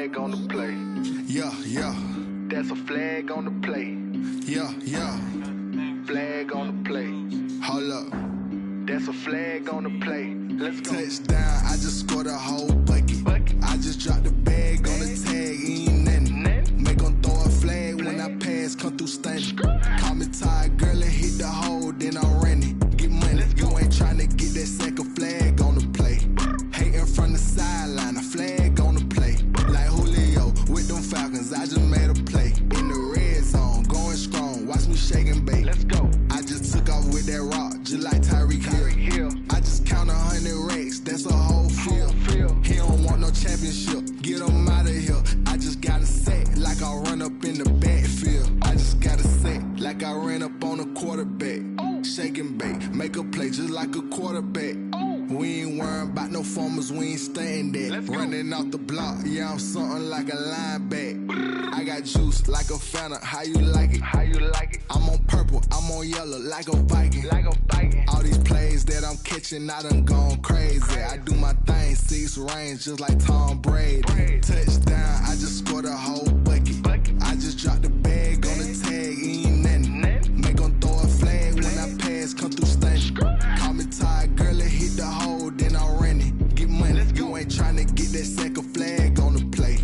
flag on the play. Yeah, yeah. That's a flag on the play. Yeah, yeah. Flag on the play. Hold up. That's a flag on the play. Let's go. Touchdown, I just scored a whole bucket. I just dropped the bag on the tag, ain't nothing. Make 'em throw a flag when I pass, come through stunning. Call me tired, girl, and hit the hole, then I'm running. Get money, you ain't tryna get that second flag on the play. Hating from the sideline, a flag on the play. Like Julio with them Falcons, I just made a play. In the red zone, going strong, watch me shake and bake. Let's go. I just took off with that rock, just like Tyreek Hill. I just count 100 racks, that's a whole field. He don't want no championship, get him out of here. I just got a set, like I run up in the backfield. I just got a set, like I ran up on a quarterback. Shake and bake, make a play just like a quarterback. We ain't worrying about no formers, we ain't staying there. Running off the block, yeah, I'm something like a linebacker. I got juice like a Fanta, how you like it? How you like it? I'm on purple, I'm on yellow like a Viking. Like a Viking. All these plays that I'm catching, I done gone crazy. I do my thing, 6 range just like Tom Brady. Touchdown, I just scored a whole bucket. I just dropped the bag on the tag, ain't nothing. Make 'em throw a flag when I pass, come through stunning. Call me tired, girl, and hit the hole, then I'm running. Get money, you ain't tryna get that second flag on the play.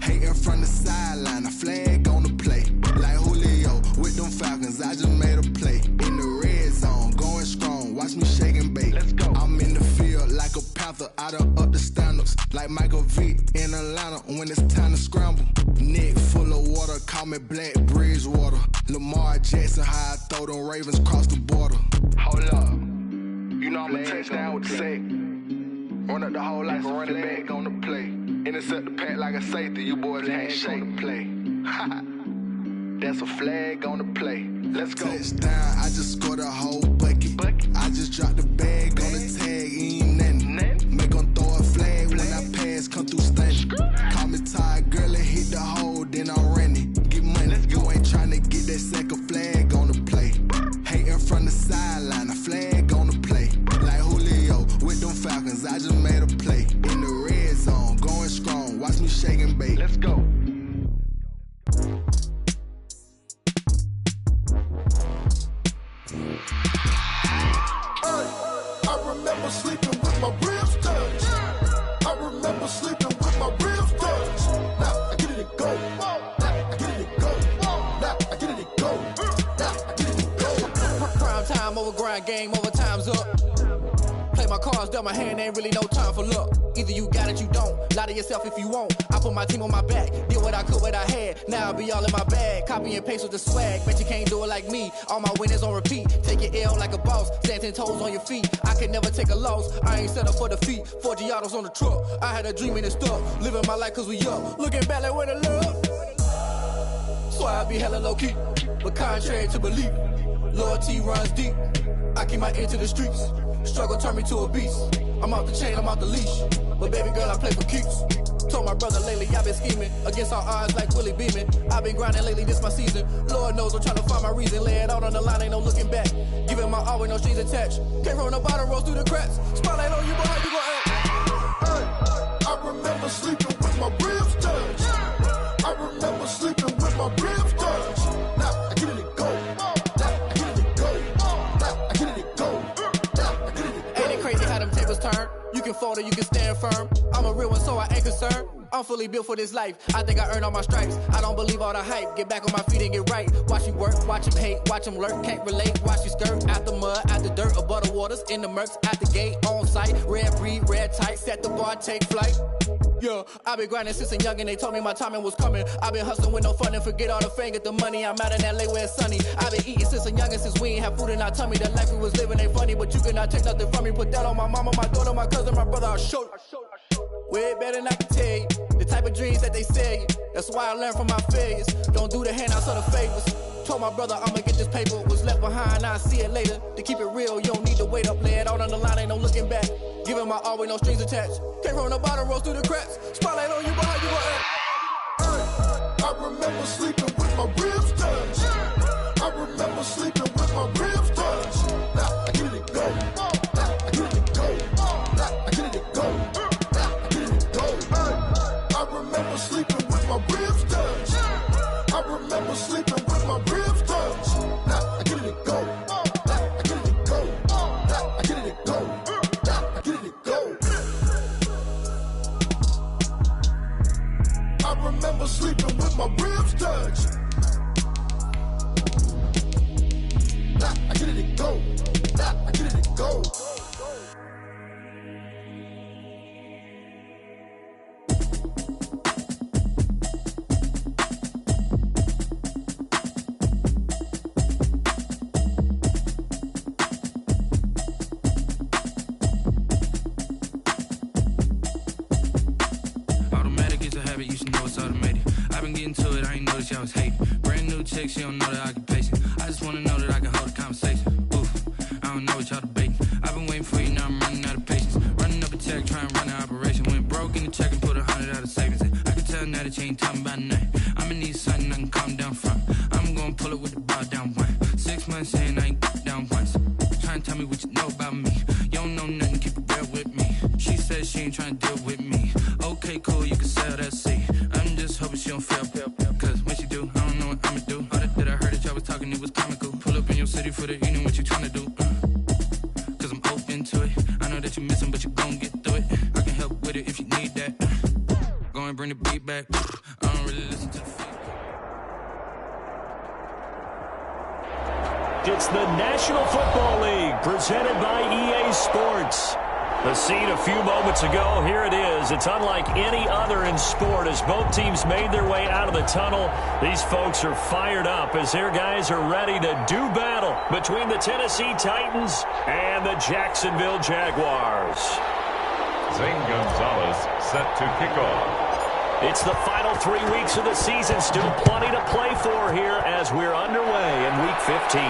Hating from the sideline, a flag on the play. Like Julio with them Falcons, I just made a play. In the red zone, going strong, watch me shake and bake. Let's go. I'm in the field like a Panther, I done up the standards. Like Michael Vick in Atlanta when it's time to scramble. Neck full of water, call me Black Bridgewater. Lamar Jackson, how I throw them Ravens cross the border. Hold up. You know I'm a touchdown with the sack. Run up the whole like a running back on the play. Intercept the pack like a safety, you boys can't shake the play. That's a flag on the play. Let's go. Touchdown, I just scored a whole bucket. I just dropped the bag on the tag, ain't nothing. Make 'em throw a flag when I pass, come through stunning. Call me tired, girl, and hit the hole, then I'm running. Get money, you ain't tryna get that second flag on the play. Hating from the sideline, a flag on the play. Like Julio with them Falcons, I just made a play. In the red zone, going strong, watch me shake and bake. Let's go. I remember sleeping with my ribs touched. I remember sleeping with my ribs touched. Now I get it and go. Now I get it and go. Now I get it and go. Now I get it and go. Prime time over grind game, over time's up. Play my cards, dealt my hand, ain't really no time for luck. Either you got it, you don't. Lie to yourself if you won't. I put my team on my back, did what I could, what I had. Now I'll be all in my bag, copy and paste with the swag. Bet you can't do it like me. All my winners on repeat. Take your L like a boss, stand 10 toes on your feet. I can never take a loss. I ain't set up for defeat. 4 Giottos on the truck. I had a dream and it stuck. Living my life cause we up. Looking back like where the love. So I be hella low key, but contrary to belief, loyalty runs deep. I keep my ear to the streets. Struggle turned me to a beast. I'm off the chain, I'm off the leash. But baby girl, I play for keeps. Told my brother lately, I've been scheming against all odds like Willie Beeman. I've been grinding lately, this my season. Lord knows I'm trying to find my reason. Lay it out on the line, ain't no looking back. Giving my all with no strings attached. Came from the bottom, rose through the cracks. Spotlight on you, but how you gon' act? I remember sleeping with my ribs touched. I remember sleeping with my ribs touched. Now I get it and go. Now I get it and go. Now I get it and go. Now I get it and go. Ain't it crazy how them tables turn? You can fold or you can stand firm. I'm a real one, so I ain't concerned. I'm fully built for this life. I think I earned all my stripes. I don't believe all the hype. Get back on my feet and get right. Watch you work, watch him hate, watch him lurk. Can't relate, watch you skirt. Out the mud, out the dirt, above the waters, in the murks, out the gate, on site. Red breed, red tight, set the bar, take flight. Yeah, I been grinding since a youngin', they told me my timing was coming. I been hustling with no fun and forget all the fame, get the money. I'm out in LA where it's sunny. I been eating since a youngin', since we ain't have food in our tummy. The life we was living ain't funny, but you cannot take nothing from me. Put that on my mama, my daughter, my cousin, my brother, I'll show you. Way better than I can tell you. The type of dreams that they sell you. That's why I learned from my failures. Don't do the handouts or the favors. Told my brother I'ma get this paper. Was left behind, I'll see it later. To keep it real, you don't need to wait up. Lay it out on the line, ain't no looking back. Giving my all with no strings attached. Came from the bottom, rose through the cracks. Spotlight on you, but how you gon' act? I remember sleeping with my ribs touched. I remember sleeping with my ribs touched. Now I get it and go. Now I get it and go. Now I get it and go. Now I get it and go. I remember sleeping remember sleeping with my ribs touched. Nah, I get it and go. Nah, I get it and go. Y'all was hating. Brand new chick, she don't know the occupation. I just wanna know that I can hold a conversation. Oof, I don't know what y'all debating. I've been waiting for you, now I'm running out of patience. Running up a check, trying to run an operation. Went broke in the check and put 100 out of savings in. I can tell now that you ain't talking about nothing. I'ma need something I can calm down from. I'm gonna pull it with the bar down one. 6 months saying I ain't down once. Trying to tell me what you know about me. You don't know nothing, keep it real with me. She said she ain't trying to deal with me. Okay, cool, you can sell that seat. I'm just hoping she don't fail. Cause when she do, I don't know what I'ma do. All that I heard that y'all was talking, it was comical. Pull up in your city for the evening, what you tryna do? Cause I'm open to it. I know that you missing, but you gon' get through it. I can help with it if you need that. Go and bring the beat back. I don't really listen to the feedback. It's the National Football League, presented by EA Sports. The scene a few moments ago, here it is. It's unlike any other in sport as both teams made their way out of the tunnel. These folks are fired up as their guys are ready to do battle between the Tennessee Titans and the Jacksonville Jaguars. Zane Gonzalez set to kick off. It's the final 3 weeks of the season. Still plenty to play for here as we're underway in Week 15.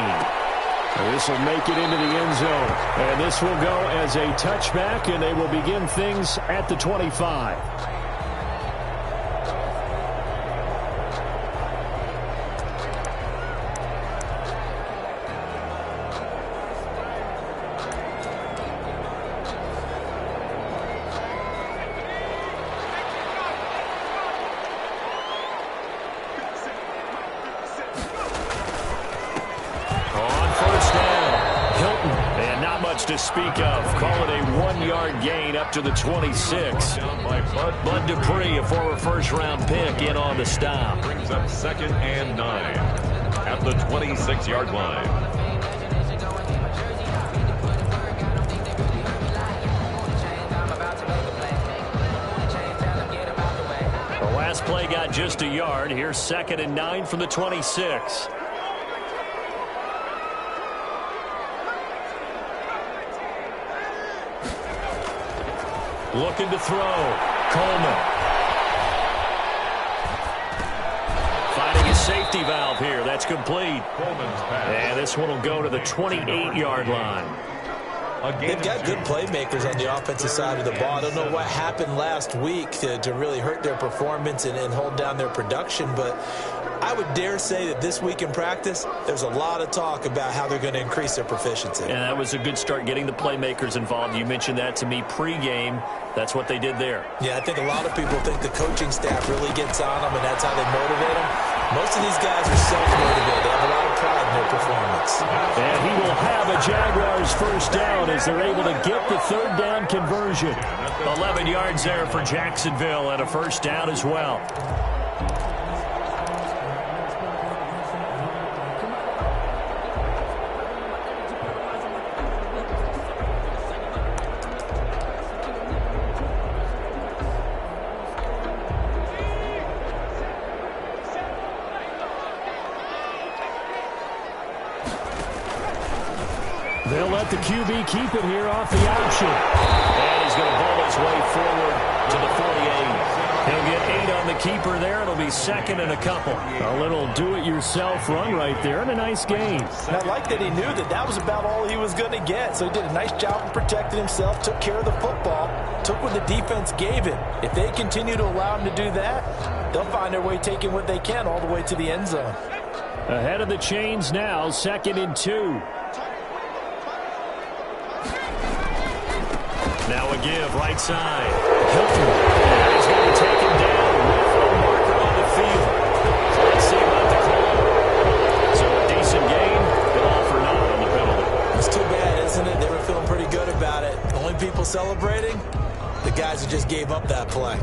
This will make it into the end zone. And this will go as a touchback, and they will begin things at the 25. To speak of. Call it a 1-yard gain up to the 26. Bud Dupree, a former first-round pick, in on the stop. Brings up 2nd and 9 at the 26-yard line. The last play got just a yard. Here's 2nd and 9 from the 26. Looking to throw. Coleman. Finding a safety valve here. That's complete. And this one will go to the 28-yard line. They've got good playmakers on the offensive side of the ball. I don't know what happened last week to really hurt their performance and hold down their production, but I would dare say that this week in practice, there's a lot of talk about how they're going to increase their proficiency. And that was a good start, getting the playmakers involved. You mentioned that to me pregame. That's what they did there. Yeah, I think a lot of people think the coaching staff really gets on them, and that's how they motivate them. Most of these guys are self-motivated. They have a lot of pride in their performance. And he will have a Jaguars first down as they're able to get the third down conversion. 11 yards there for Jacksonville and a first down as well. They'll let the QB keep it here off the option. And he's going to ball his way forward to the 48. He'll get 8 on the keeper there. It'll be 2nd and a couple. A little do-it-yourself run right there and a nice gain. And I like that he knew that that was about all he was going to get. So he did a nice job of protecting himself, took care of the football, took what the defense gave him. If they continue to allow him to do that, they'll find their way taking what they can all the way to the end zone. Ahead of the chains now, 2nd and 2. Now a give, right side. Hilton. And he's going to take him down with a marker on the field. So let's see about the call. So a decent game, but all for naught on the penalty. It's too bad, isn't it? They were feeling pretty good about it. The only people celebrating, the guys who just gave up that play.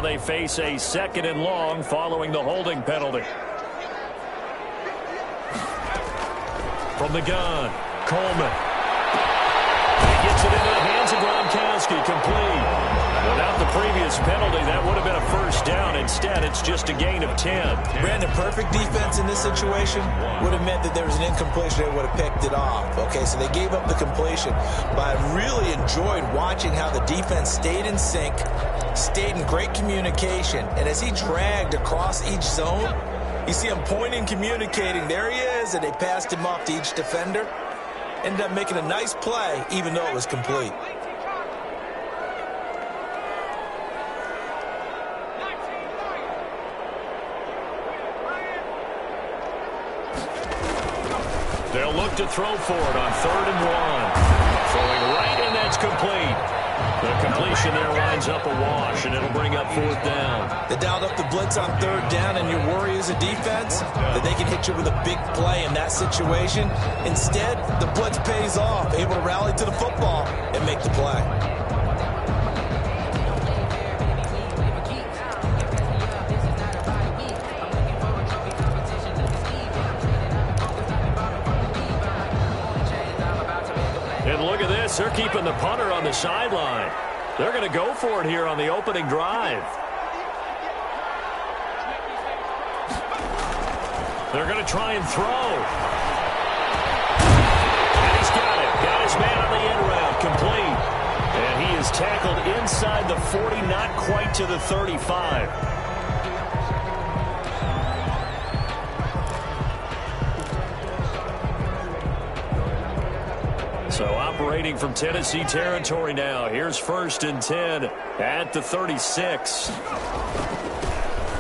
they face a 2nd and long following the holding penalty. From the gun, Coleman. He gets it into the hands of Gronkowski, complete. Without the previous penalty, that would have been a first down. Instead, it's just a gain of 10. Brandon, perfect defense in this situation would have meant that there was an incompletion. They would have picked it off. Okay, so they gave up the completion. But I really enjoyed watching how the defense stayed in sync, stayed in great communication. And as he dragged across each zone, you see him pointing, communicating. There he is, and they passed him off to each defender. Ended up making a nice play, even though it was complete. They'll look to throw for it on 3rd and 1. Throwing right, and that's complete. The completion there winds up a wash, and it'll bring up 4th down. They dialed up the blitz on 3rd down, and your worry as a defense that they can hit you with a big play in that situation. Instead, the blitz pays off, able to rally to the football and make the play. And look at this. They're keeping the punter on the sideline. They're going to go for it here on the opening drive. They're going to try and throw. And he's got it. Got his man on the end route. Complete. And he is tackled inside the 40, not quite to the 35. So operating from Tennessee territory now. Here's 1st and 10 at the 36.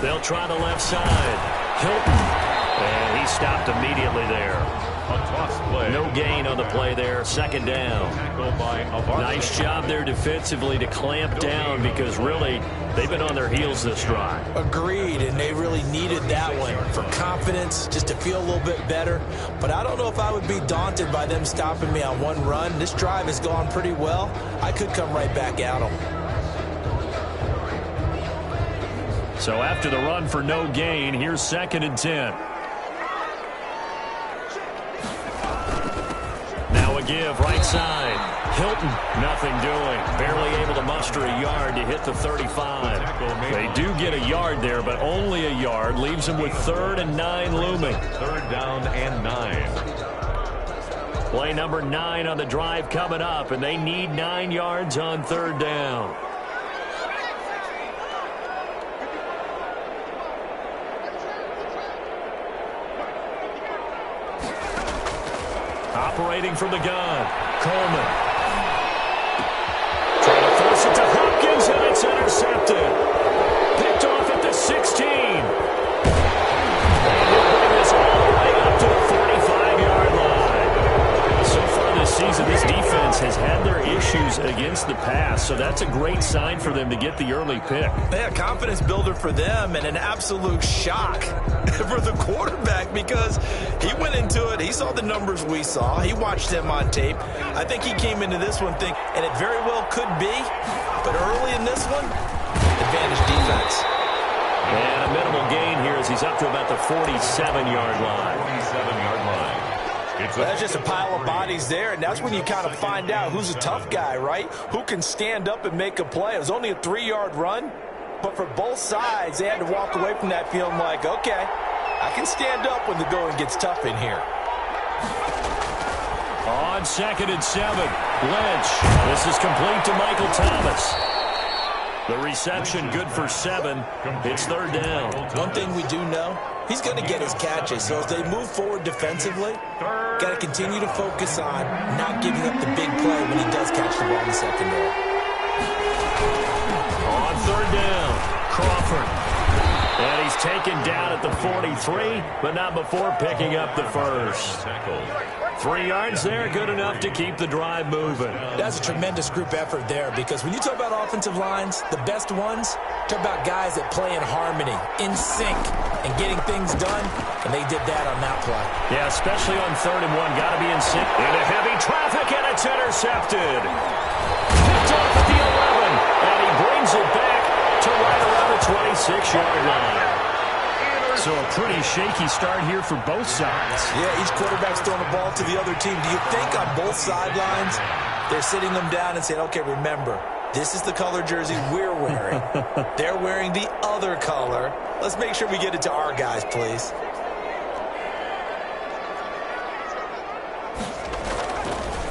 They'll try the left side. Hilton. And he stopped immediately there. A toss play. No gain on the play there. 2nd down. Nice job there defensively to clamp down because really they've been on their heels this drive. Agreed, and they really needed that one for confidence, just to feel a little bit better. But I don't know if I would be daunted by them stopping me on one run. This drive has gone pretty well. I could come right back at them. So after the run for no gain, here's 2nd and 10. Now a give, right side. Hilton, nothing doing. Barely able to muster a yard to hit the 35. They do get a yard there, but only a yard. Leaves them with 3rd and 9 looming. 3rd down and 9. Play number 9 on the drive coming up, and they need 9 yards on 3rd down. Operating from the gun, Coleman. Trying to force it to Hopkins, and it's intercepted. Picked off at the 16. And he'll bring this all the way up to the 45-yard line. So far this season, this defense has had their issues against the pass, so that's a great sign for them to get the early pick. Yeah, confidence builder for them and an absolute shock for the quarterback because he went into it. He saw the numbers we saw. He watched them on tape. I think he came into this one thinking, and it very well could be, but early in this one, advantage defense. And a minimal gain here as he's up to about the 47-yard line. 47-yard line. That's just a pile of bodies there, and that's when you kind of find out who's a tough guy, right? Who can stand up and make a play. It was only a 3-yard run, but for both sides, they had to walk away from that feeling like, okay, I can stand up when the going gets tough in here. On 2nd and 7, Lynch. This is complete to Michael Thomas. The reception good for 7. It's 3rd down. One thing we do know, he's going to get his catches. So as they move forward defensively, got to continue to focus on not giving up the big play when he does catch the ball in the secondary. On 3rd down, Crawford. And he's taken down at the 43, but not before picking up the first. 3 yards there, good enough to keep the drive moving. That's a tremendous group effort there because when you talk about offensive lines, the best ones, talk about guys that play in harmony, in sync, and getting things done, and they did that on that play. Yeah, especially on 3rd and 1, got to be in sync. Into heavy traffic, and it's intercepted. Picked off at the 11, and he brings it back to right around the 26-yard line. So a pretty shaky start here for both sides. Yeah, each quarterback's throwing the ball to the other team. Do you think on both sidelines they're sitting them down and saying, okay, remember, this is the color jersey we're wearing. They're wearing the other color. Let's make sure we get it to our guys, please.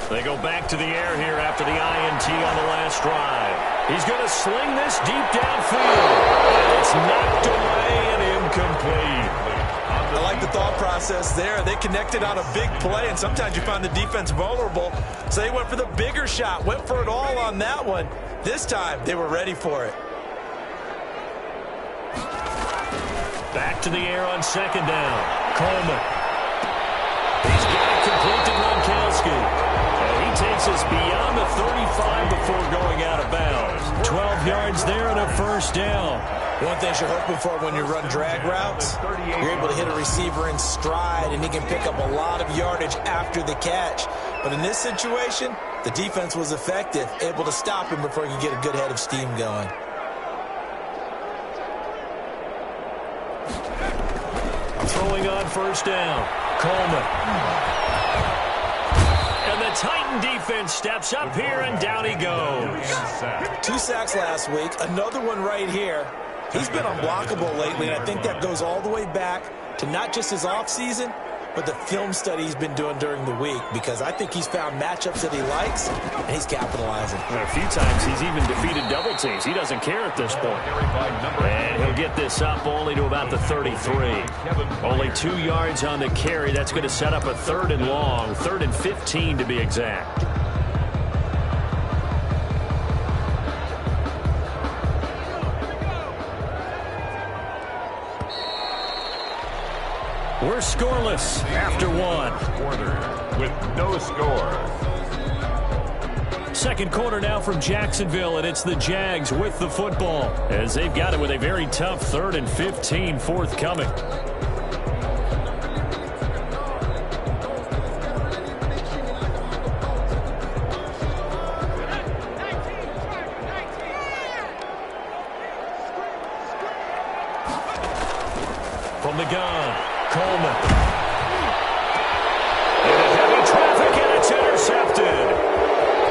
They go back to the air here after the INT on the last drive. He's going to sling this deep downfield. It's knocked away and incomplete. I like the thought process there. They connected on a big play, and sometimes you find the defense vulnerable. So they went for the bigger shot, went for it all on that one. This time, they were ready for it. Back to the air on second down. Coleman. He's got it complete to Gronkowski. And he takes us beyond the 35 before going out of bounds. 12 yards there and a first down. One thing you're hoping for when you run drag routes, you're able to hit a receiver in stride, and he can pick up a lot of yardage after the catch. But in this situation, the defense was effective, able to stop him before he could get a good head of steam going. Throwing on first down. Coleman. And the Titan defense steps up here, and down he goes. 2 sacks last week, another one right here. He's been unblockable lately, and I think that goes all the way back to not just his offseason, but the film study he's been doing during the week, because I think he's found matchups that he likes, and he's capitalizing. And a few times he's even defeated double teams. He doesn't care at this point. And he'll get this up only to about the 33. Only 2 yards on the carry. That's going to set up a 3rd and long, 3rd and 15 to be exact. We're scoreless after 1. Quarter with no score. Second quarter now from Jacksonville, and it's the Jags with the football, as they've got it with a very tough 3rd and 15 forthcoming. From the gun, Coleman. Into heavy traffic, and it's intercepted.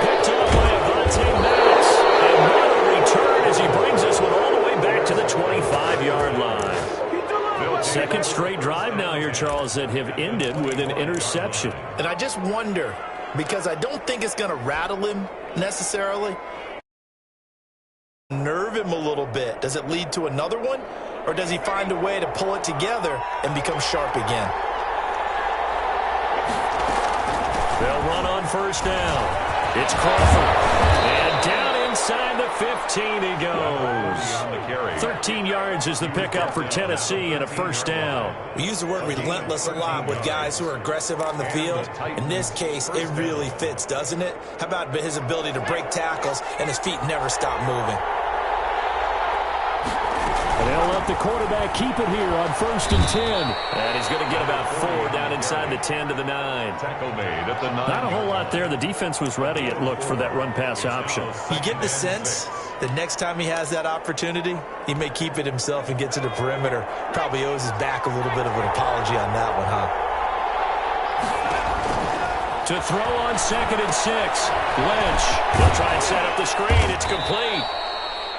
Picked up by Avonte Maddox. And what a return as he brings this one all the way back to the 25-yard line. Second straight drive now here, Charles, that have ended with an interception. And I just wonder, because I don't think it's going to rattle him necessarily, nerve him a little bit. Does it lead to another one? Or does he find a way to pull it together and become sharp again? They'll run on first down. It's Crawford. And down inside the 15 he goes. 13 yards is the pickup for Tennessee and a first down. We use the word relentless a lot with guys who are aggressive on the field. In this case, it really fits, doesn't it? How about his ability to break tackles and his feet never stop moving? And they'll let the quarterback keep it here on 1st and 10. And he's going to get about 4 down inside the 10 to the 9. Tackle made at the 9. Not a whole lot there. The defense was ready, it looked, for that run-pass option. You get the sense that next time he has that opportunity, he may keep it himself and get to the perimeter. Probably owes his back a little bit of an apology on that one, huh? To throw on 2nd and 6. Lynch. He'll try and set up the screen. It's complete.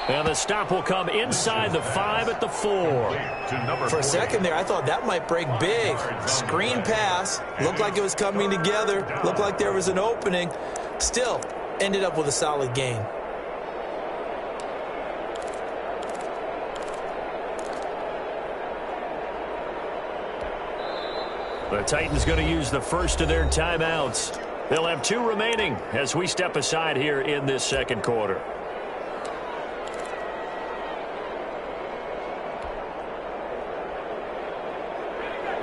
And the stop will come inside the 5 at the 4. For a second there, I thought that might break big. Screen pass. Looked like it was coming together. Looked like there was an opening. Still, ended up with a solid gain. The Titans going to use the first of their timeouts. They'll have 2 remaining as we step aside here in this second quarter.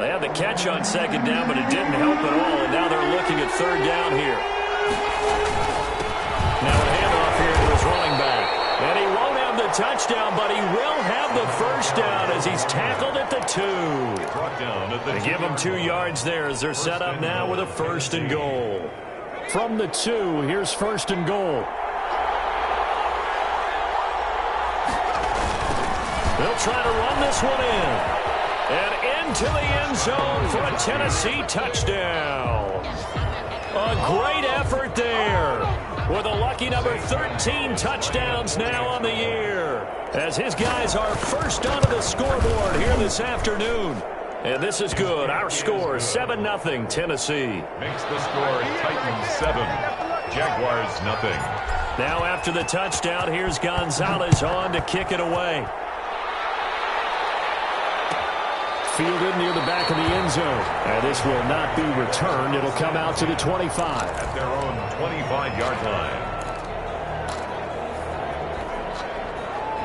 They had the catch on 2nd down, but it didn't help at all, and now they're looking at 3rd down here. Now a handoff here to his running back. And he won't have the touchdown, but he will have the first down as he's tackled at the 2. They give him 2 yards there as they're set up now with a 1st and goal. From the 2, here's 1st and goal. They'll try to run this one in. And into the end zone for a Tennessee touchdown. A great effort there. With a lucky number 13 touchdowns now on the year. As his guys are first onto the scoreboard here this afternoon. And this is good. Our score is 7-0 Tennessee. Makes the score Titans 7, Jaguars 0. Now after the touchdown, here's Gonzalez on to kick it away. Fielded near the back of the end zone. And this will not be returned. It'll come out to the 25. At their own 25-yard line.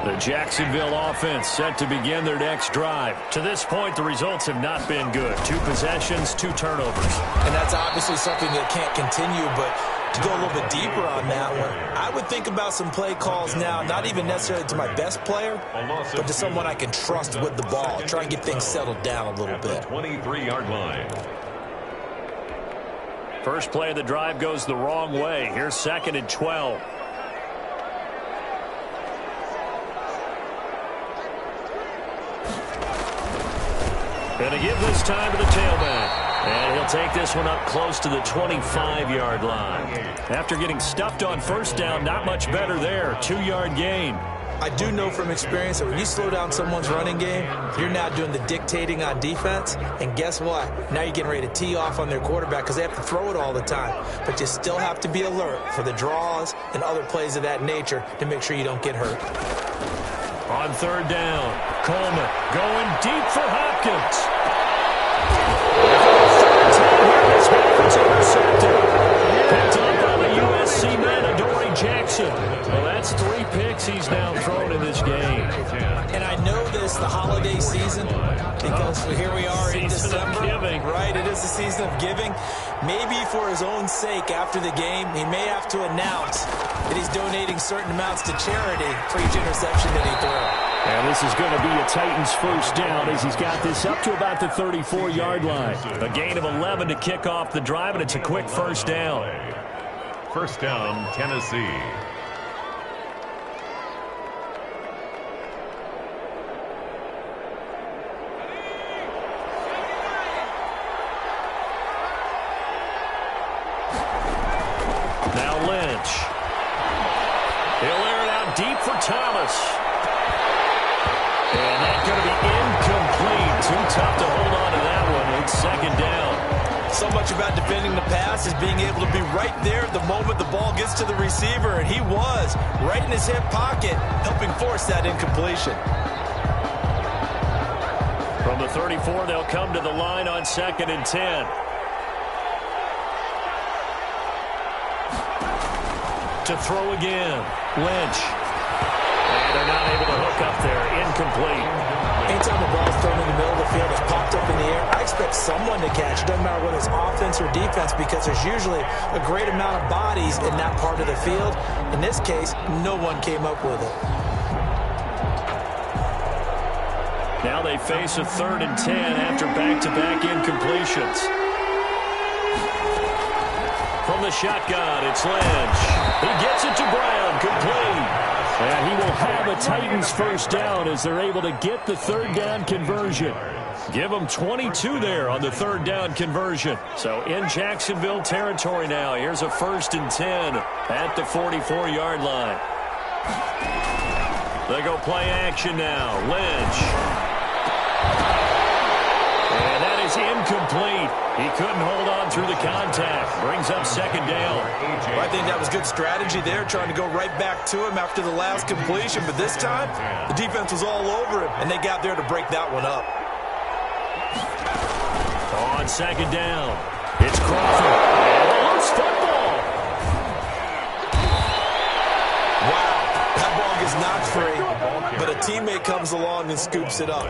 The Jacksonville offense set to begin their next drive. To this point, the results have not been good. 2 possessions, 2 turnovers. And that's obviously something that can't continue, but to go a little bit deeper on that one, I would think about some play calls now, not even necessarily to my best player, but to someone I can trust with the ball. Try and get things settled down a little bit. 23-yard line. First play of the drive goes the wrong way. Here's 2nd and 12. Going to give this time to the tailback. And he'll take this one up close to the 25-yard line. After getting stuffed on first down, not much better there. 2-yard gain. I do know from experience that when you slow down someone's running game, you're now doing the dictating on defense. And guess what? Now you're getting ready to tee off on their quarterback because they have to throw it all the time. But you still have to be alert for the draws and other plays of that nature to make sure you don't get hurt. On 3rd down, Coleman going deep for Hopkins. It's intercepted. Picked up by the USC man, Adoree Jackson. Well, that's 3 picks he's now thrown in this game. And I know this, the holiday season, because here we are in December. Right, it is the season of giving. Maybe for his own sake after the game, he may have to announce that he's donating certain amounts to charity for each interception that he throws. And this is going to be a Titans first down as he's got this up to about the 34-yard line. A gain of 11 to kick off the drive, and it's a quick first down. First down, Tennessee. Now Lynch. He'll air it out deep for Thomas. And that's going to be incomplete. Too tough to hold on to that one. It's 2nd down. So much about defending the pass is being able to be right there at the moment the ball gets to the receiver. And he was right in his hip pocket, helping force that incompletion. From the 34, they'll come to the line on 2nd and 10. To throw again. Lynch. And they're not able to hook up there. Incomplete. Anytime the ball's thrown in the middle of the field, it's popped up in the air, I expect someone to catch it. Doesn't matter whether it's offense or defense, because there's usually a great amount of bodies in that part of the field. In this case, no one came up with it. Now they face a 3rd and 10 after back-to-back incompletions. From the shotgun, it's Lynch. He gets it to Brown, complete. And he will have a Titans first down as they're able to get the 3rd down conversion. Give them 22 there on the 3rd down conversion. So in Jacksonville territory now. Here's a 1st and 10 at the 44-yard line. They go play action now. Lynch. And that is incomplete. He couldn't hold on through the contact. Brings up 2nd down. Well, I think that was good strategy there, trying to go right back to him after the last completion. But this time, the defense was all over him, and they got there to break that one up. On 2nd down, it's Crawford. And a loose football. Wow, that ball gets knocked free, but a teammate comes along and scoops it up.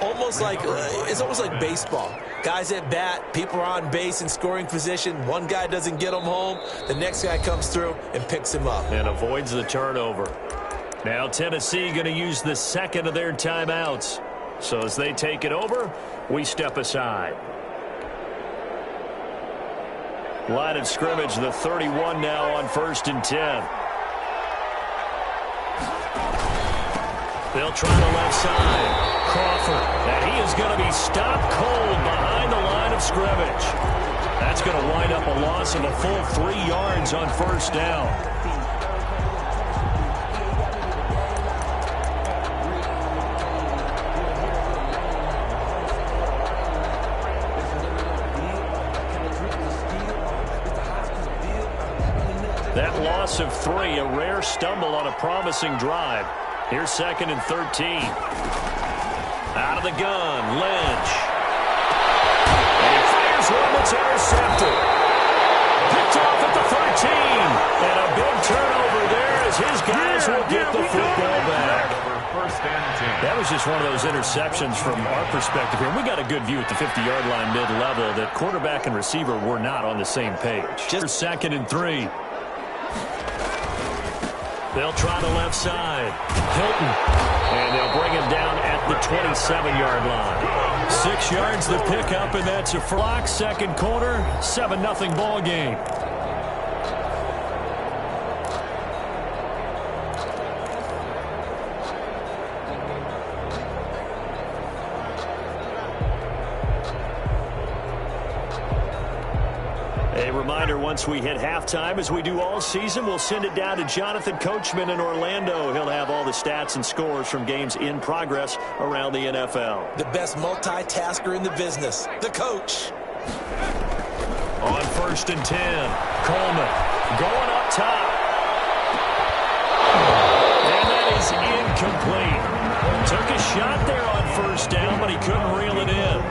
It's almost like baseball. Guys at bat, people are on base in scoring position. One guy doesn't get him home. The next guy comes through and picks him up. And avoids the turnover. Now Tennessee going to use the 2nd of their timeouts. So as they take it over, we step aside. Line of scrimmage, the 31 now on 1st and 10. They'll try the left side. Crawford. And he is going to be stopped cold behind the line of scrimmage. That's going to wind up a loss of a full 3 yards on first down. That loss of 3, a rare stumble on a promising drive. Here's 2nd and 13. Out of the gun, Lynch. And he fires one that's intercepted. Picked off at the 13. And a big turnover there as his guys will get the football back. That was just one of those interceptions from our perspective here. We got a good view at the 50-yard line mid-level that quarterback and receiver were not on the same page. Just 2nd and 3. They'll try the left side. Hilton. And they'll bring him down at the 27-yard line. 6 yards to pick up, and that's a flock. Second quarter, 7-0 ball game. A reminder, once we hit halftime, as we do all season, we'll send it down to Jonathan Coachman in Orlando. He'll have all the stats and scores from games in progress around the NFL. The best multitasker in the business, the coach. On 1st and 10, Coleman going up top. And that is incomplete. Took a shot there on 1st down, but he couldn't reel it in.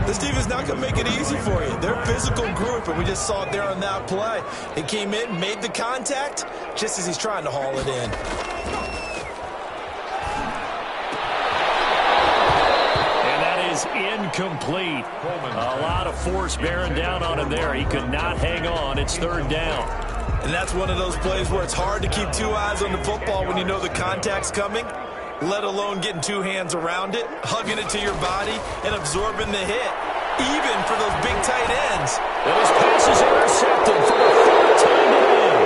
This team is not going to make it easy for you. They're a physical group, and we just saw it there on that play. He came in, made the contact, just as he's trying to haul it in. And that is incomplete. A lot of force bearing down on him there. He could not hang on. It's 3rd down. And that's one of those plays where it's hard to keep 2 eyes on the football when you know the contact's coming, let alone getting 2 hands around it, hugging it to your body, and absorbing the hit, even for those big tight ends. And his pass is intercepted for the 3rd time today.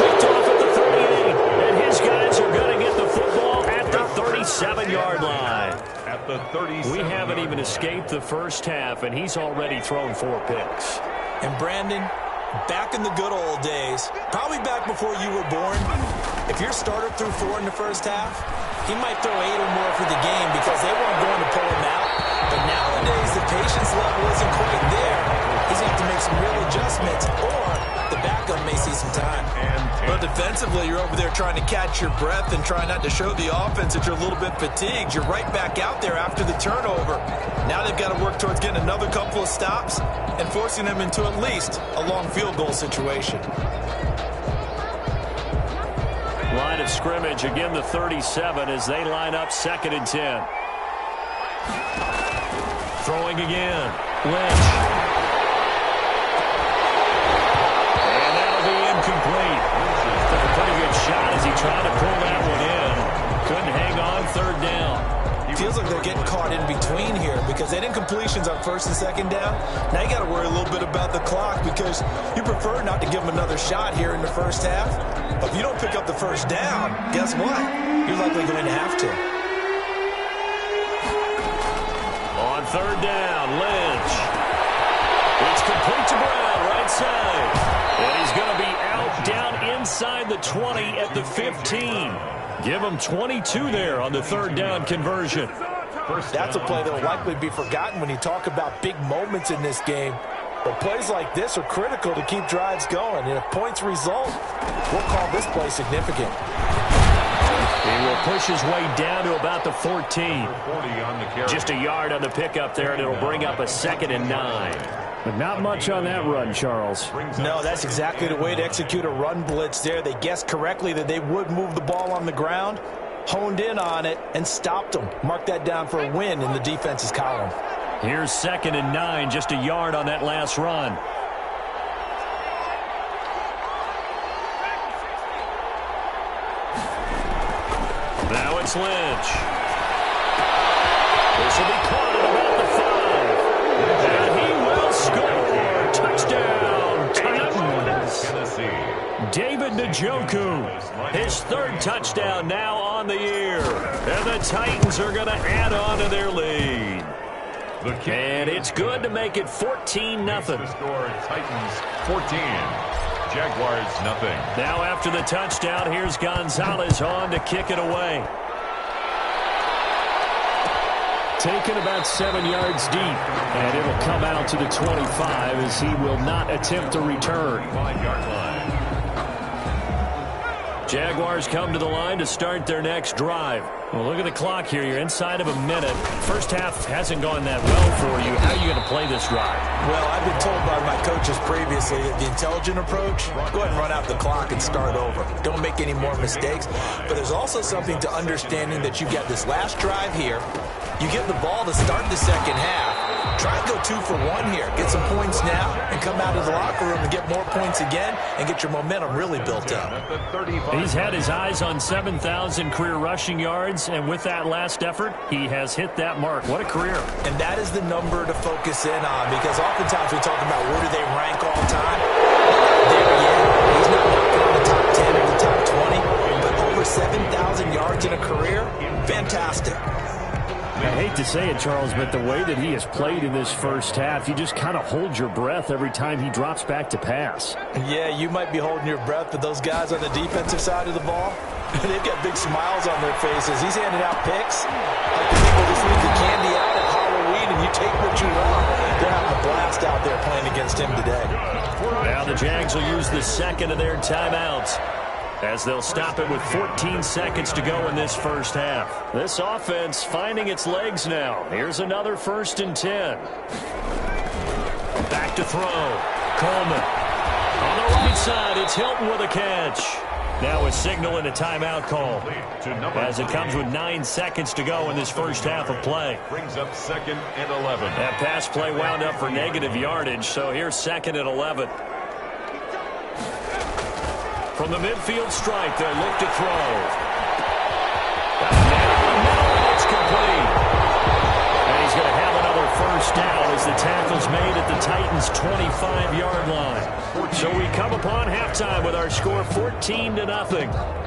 Picked off at the 38, and his guys are going to get the football at the 37-yard line. At the 37. We haven't even escaped the first half, and he's already thrown 4 picks. And Brandon, back in the good old days, probably back before you were born, if your starter threw 4 in the first half, he might throw 8 or more for the game because they weren't going to pull him out. But nowadays, the patience level isn't quite there. He's going to have to make some real adjustments, or the backup may see some time. But defensively, you're over there trying to catch your breath and try not to show the offense that you're a little bit fatigued. You're right back out there after the turnover. Now they've got to work towards getting another couple of stops and forcing them into at least a long field goal situation. Line of scrimmage, again the 37 as they line up 2nd and 10. Throwing again. Lynch. And that'll be incomplete. Took a pretty good shot as he tried to pull that one in. Couldn't hang on, 3rd down. Feels like they're getting caught in between here because they had incompletions on 1st and 2nd down. Now you got to worry a little bit about the clock because you prefer not to give them another shot here in the first half. But if you don't pick up the 1st down, guess what? You're likely going to have to. On 3rd down, Lynch. It's complete to Brown, right side. And he's going to be out down inside the 20 at the 15. Give him 22 there on the 3rd down conversion. That's a play that will likely be forgotten when you talk about big moments in this game. But plays like this are critical to keep drives going. And if points result, we'll call this play significant. He will push his way down to about the 14. Just a yard on the pickup there, and it'll bring up a 2nd and 9. But not much on that run, Charles. No, that's exactly the way to execute a run blitz there. They guessed correctly that they would move the ball on the ground, honed in on it, and stopped them. Mark that down for a win in the defense's column. Here's 2nd and 9, just a yard on that last run. Now it's Lynch. This will be caught at about the 5. And he will score. Touchdown, Titans. David Njoku, his third touchdown now on the year. And the Titans are going to add on to their lead. And it's good to make it 14-0. Score Titans 14. Jaguars nothing. Now after the touchdown, here's Gonzalez on to kick it away. Taken about 7 yards deep, and it'll come out to the 25 as he will not attempt a return. 5-yard line. Jaguars come to the line to start their next drive. Well, look at the clock here. You're inside of a minute. First half hasn't gone that well for you. How are you going to play this drive? Well, I've been told by my coaches previously that the intelligent approach, go ahead and run out the clock and start over. Don't make any more mistakes. But there's also something to understanding that you've got this last drive here. You get the ball to start the second half. Try and go 2 for 1 here. Get some points now and come out of the locker room and get more points again and get your momentum really built up. He's had his eyes on 7,000 career rushing yards, and with that last effort, he has hit that mark. What a career. And that is the number to focus in on, because oftentimes we talk about where do they rank all time. There yet. He's not knocking on the top 10 or the top 20, but over 7,000 yards in a career, fantastic. I hate to say it, Charles, but the way that he has played in this first half, you just kind of hold your breath every time he drops back to pass. Yeah, you might be holding your breath, but those guys on the defensive side of the ball, they've got big smiles on their faces. He's handing out picks like the people just leave the candy out at Halloween, and you take what you want. They're having a blast out there playing against him today. Now the Jags will use the second of their timeouts, as they'll stop it with 14 seconds to go in this first half. This offense finding its legs now. Here's another 1st and 10. Back to throw. Coleman. On the right side, it's Hilton with a catch. Now a signal and a timeout call, as it comes with 9 seconds to go in this first half of play. Brings up 2nd and 11. That pass play wound up for negative yardage, so here's 2nd and 11. From the midfield stripe, they'll look to throw. It's complete. And he's going to have another first down as the tackle's made at the Titans' 25-yard line. So we come upon halftime with our score 14-0.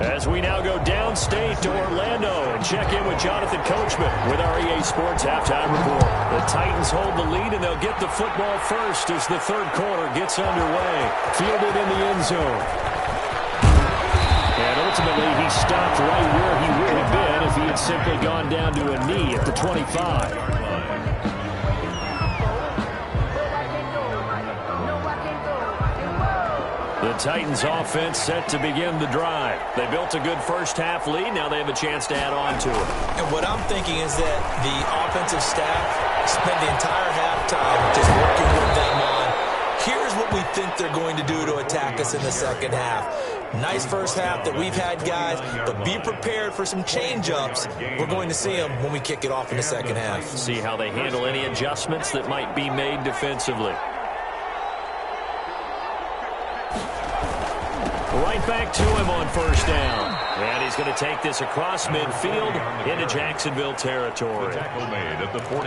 As we now go downstate to Orlando and check in with Jonathan Coachman with our EA Sports halftime report. The Titans hold the lead, and they'll get the football first as the third quarter gets underway. Fielded in the end zone. And ultimately, he stopped right where he would have been if he had simply gone down to a knee at the 25. The Titans offense set to begin the drive. They built a good first half lead. Now they have a chance to add on to it. And what I'm thinking is that the offensive staff spent the entire halftime just working with them on, here's what we think they're going to do to attack us in the second half. Nice first half that we've had, guys, but be prepared for some change-ups. We're going to see them when we kick it off in the second half. See how they handle any adjustments that might be made defensively. Right back to him on first down. And he's going to take this across midfield into Jacksonville territory.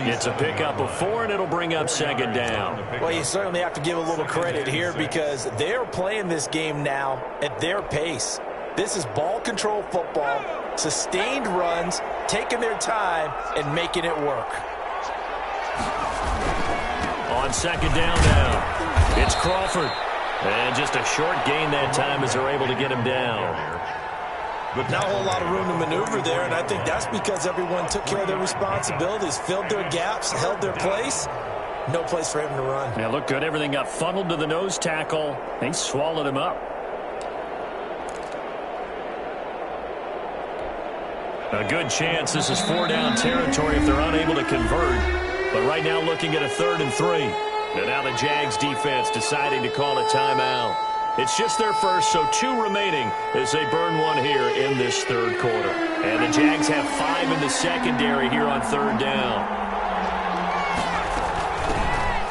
It's a pickup of 4, and it'll bring up 2nd down. Well, you certainly have to give a little credit here because they're playing this game now at their pace. This is ball control football, sustained runs, taking their time, and making it work. On 2nd down now, it's Crawford. And just a short gain that time as they're able to get him down. But not a whole lot of room to maneuver there, and I think that's because everyone took care of their responsibilities, filled their gaps, held their place. No place for him to run. Yeah, looked good. Everything got funneled to the nose tackle. They swallowed him up. A good chance this is 4-down territory if they're unable to convert. But right now looking at a 3rd and 3. And now the Jags defense deciding to call a timeout. It's just their first, so 2 remaining as they burn 1 here in this third quarter. And the Jags have 5 in the secondary here on 3rd down.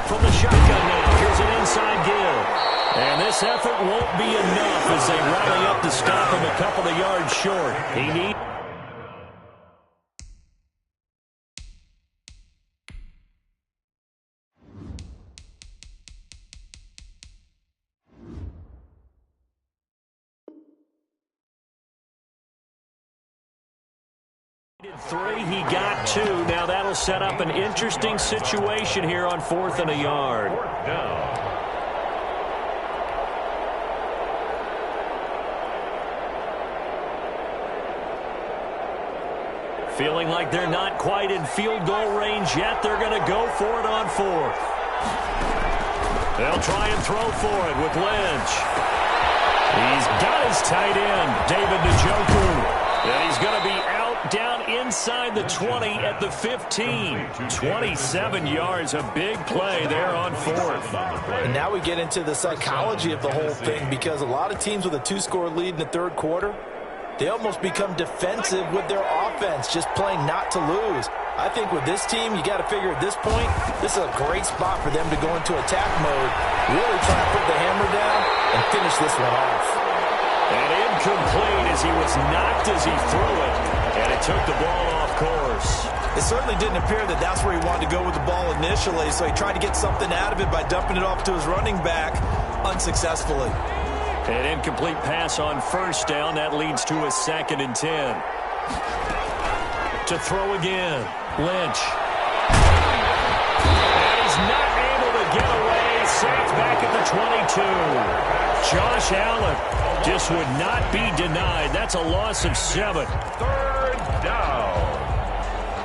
From the shotgun now, here's an inside give. And this effort won't be enough as they rally up to stop him a couple of yards short. He needs... 3, he got 2. Now that'll set up an interesting situation here on 4th and a yard. 4th down. Feeling like they're not quite in field goal range yet. They're going to go for it on 4th. They'll try and throw for it with Lynch. He's got his tight end, David Njoku. And he's going to be out down inside the 20 at the 15. 27 yards, a big play there on 4th. And now we get into the psychology of the whole thing, because a lot of teams with a 2-score lead in the third quarter, they almost become defensive with their offense, just playing not to lose. I think with this team, you got to figure at this point, this is a great spot for them to go into attack mode, really try to put the hammer down and finish this one off. And incomplete as he was knocked as he threw it, and it took the ball off course. It certainly didn't appear that that's where he wanted to go with the ball initially, so he tried to get something out of it by dumping it off to his running back unsuccessfully. An incomplete pass on 1st down. That leads to a 2nd and 10. To throw again, Lynch. And he's not able to get away. Safe back at the 22. Josh Allen just would not be denied. That's a loss of 7. 3rd down.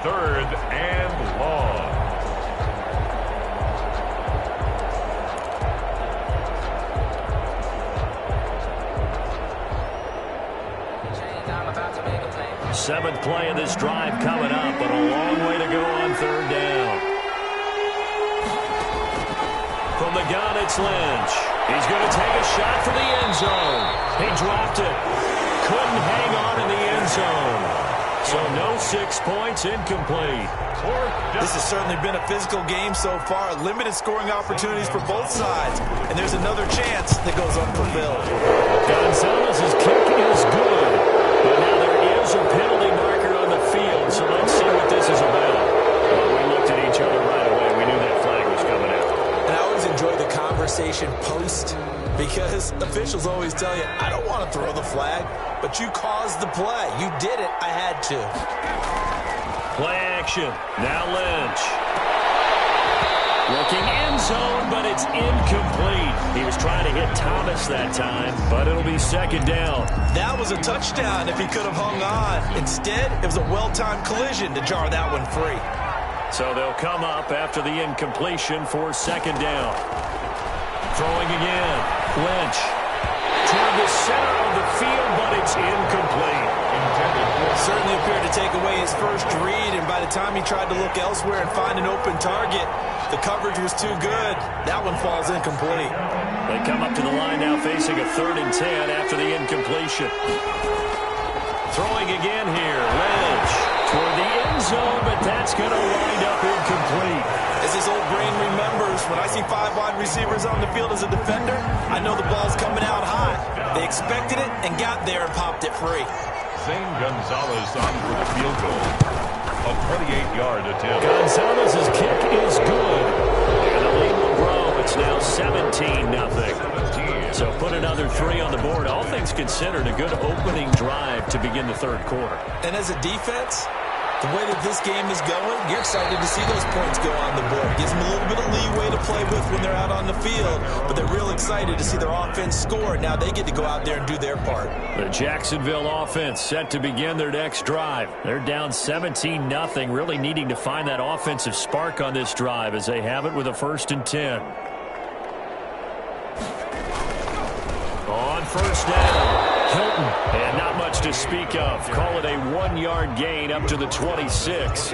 3rd and long. Seventh play of this drive coming up, but a long way to go on 3rd down. From the gun, it's Lynch. He's going to take a shot for the end zone. He dropped it. Couldn't hang on in the end zone. So no 6 points, incomplete. This has certainly been a physical game so far. Limited scoring opportunities for both sides. And there's another chance that goes unfulfilled. Gonzalez's kick is good. But now there is a penalty marker on the field, so let's see what this is about. Well, we looked at each other right away. We knew that flag was coming out. And I always enjoy the conversation post, because officials always tell you, I don't want to throw the flag, but you caused the play. You did it. I had to. Play action. Now Lynch. Looking end zone, but it's incomplete. He was trying to hit Thomas that time, but it'll be 2nd down. That was a touchdown if he could have hung on. Instead, it was a well-timed collision to jar that one free. So they'll come up after the incompletion for 2nd down. Throwing again. Lynch. Toward the center of the field, but it's incomplete. Certainly appeared to take away his first read, and by the time he tried to look elsewhere and find an open target, the coverage was too good. That one falls incomplete. They come up to the line now facing a 3rd and 10 after the incompletion. Throwing again here. Lynch toward the end zone, but that's going to wind up incomplete. As his old brain remembers, when I see 5 wide receivers on the field as a defender, I know the ball's coming out high. They expected it and got there and popped it free. Zane Gonzalez on for the field goal. A 28-yard attempt. Gonzalez's kick is good. And the lead will grow. It's now 17-0. So put another 3 on the board. All things considered, a good opening drive to begin the 3rd quarter. And as a defense, the way that this game is going, you're excited to see those points go on the board. Gives them a little bit of leeway to play with when they're out on the field, but they're real excited to see their offense score. Now they get to go out there and do their part. The Jacksonville offense set to begin their next drive. They're down 17-0, really needing to find that offensive spark on this drive as they have it with a 1st and 10. On 1st down. Hilton, and not much to speak of. Call it a 1-yard gain up to the 26.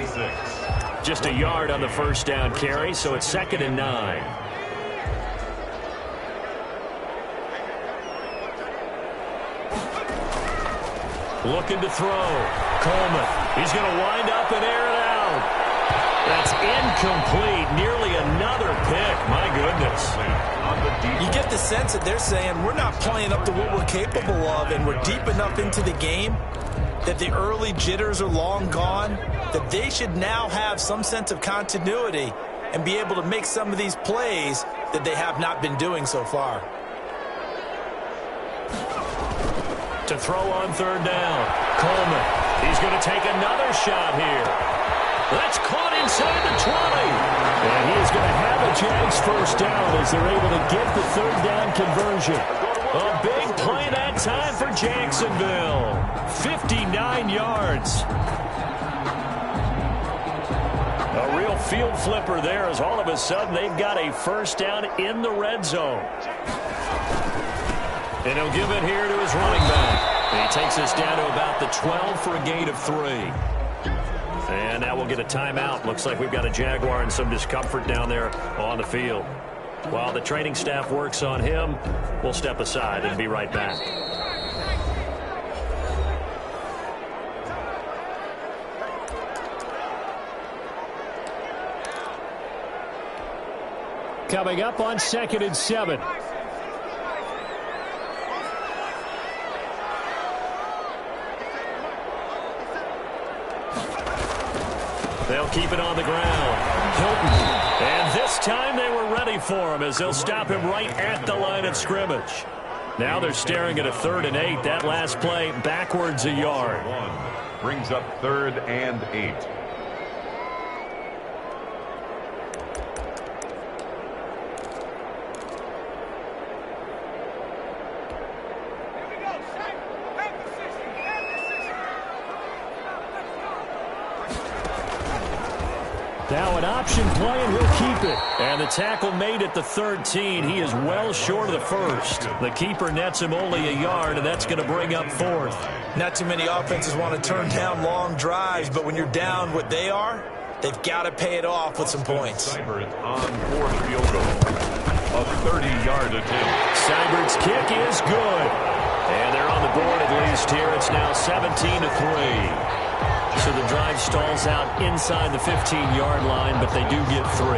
Just a yard on the 1st down carry, so it's 2nd and 9. Looking to throw. Coleman. He's going to wind up and air it out. That's incomplete. Nearly another pick. My goodness. You get the sense that they're saying we're not playing up to what we're capable of, and we're deep enough into the game that the early jitters are long gone, that they should now have some sense of continuity and be able to make some of these plays that they have not been doing so far. To throw on 3rd down. Coleman He's going to take another shot here. That's caught inside the 20. And he is going to have a Jags first down as they're able to get the third down conversion. A big play that time for Jacksonville. 59 yards. A real field flipper there as all of a sudden they've got a first down in the red zone. And he'll give it here to his running back. And he takes us down to about the 12 for a gain of 3. And now we'll get a timeout. Looks like we've got a Jaguar in some discomfort down there on the field. While the training staff works on him, we'll step aside and be right back. Coming up on 2nd and 7. They'll keep it on the ground. Hilton. And this time they were ready for him as they'll stop him right at the line of scrimmage. Now they're staring at a 3rd and 8. That last play backwards a yard. Brings up 3rd and 8. Now an option play, and he'll keep it. And the tackle made at the 13. He is well short of the first. The keeper nets him only a yard, and that's going to bring up 4th. Not too many offenses want to turn down long drives, but when you're down what they are, they've got to pay it off with some points. Seibert on 4th field goal. A 30-yard attempt. Seibert's kick is good. And they're on the board at least here. It's now 17-3. So the drive stalls out inside the 15-yard line, but they do get 3.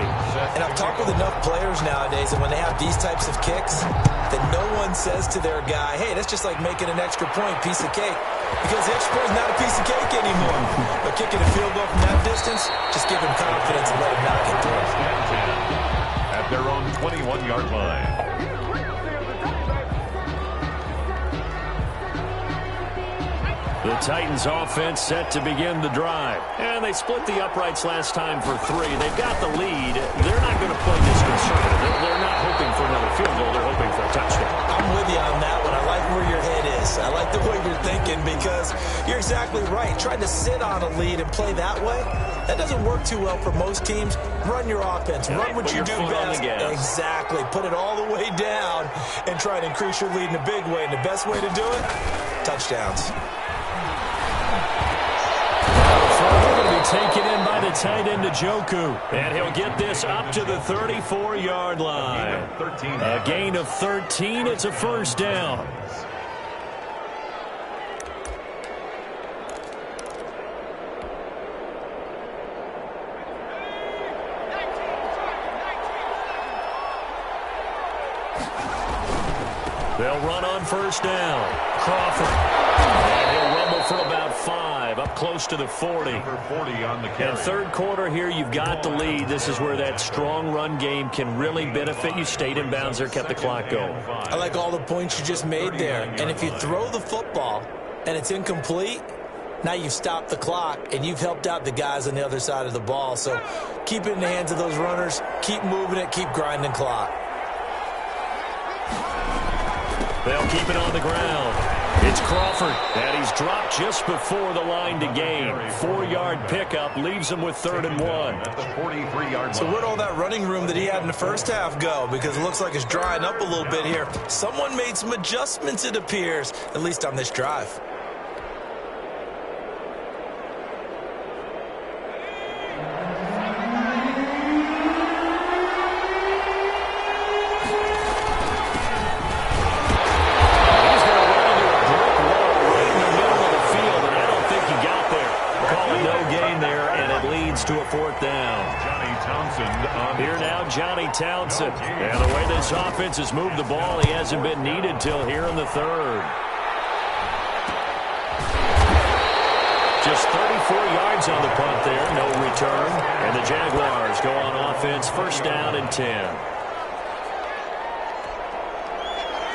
And I've talked with enough players nowadays, and when they have these types of kicks, that no one says to their guy, hey, that's just like making an extra point, piece of cake. Because the extra point is not a piece of cake anymore. But kicking a field goal from that distance, just give him confidence and let him knock it through. At their own 21-yard line. The Titans offense set to begin the drive. And they split the uprights last time for 3. They've got the lead. They're not going to play this conservative. They're not hoping for another field goal. They're hoping for a touchdown. I'm with you on that one. I like where your head is. I like the way you're thinking because you're exactly right. Trying to sit on a lead and play that way, that doesn't work too well for most teams. Run your offense. Run what you do best. Exactly. Put it all the way down and try to increase your lead in a big way. And the best way to do it, touchdowns. Taken in by the tight end Njoku. And he'll get this up to the 34-yard line. A gain of 13. It's a first down. They'll run on first down. Crawford. And he'll rumble for about 5, up close to the 40. Number 40 on the carry. And third quarter here, you've got the lead. This is where that strong run game can really benefit you. Stayed in bounds there, kept the clock going. I like all the points you just made there. And if you throw the football and it's incomplete, now you've stopped the clock and you've helped out the guys on the other side of the ball. So keep it in the hands of those runners. Keep moving it. Keep grinding clock. They'll keep it on the ground. It's Crawford, and he's dropped just before the line to gain. 4-yard pickup leaves him with 3rd and 1. At the 43-yard line. So where'd all that running room that he had in the first half go? Because it looks like it's drying up a little bit here. Someone made some adjustments, it appears, at least on this drive. To a 4th down. Johnny Townsend on here now, Johnny Townsend. And the way this offense has moved the ball, he hasn't been needed till here in the 3rd. Just 34 yards on the punt there, no return. And the Jaguars go on offense, first down and 10.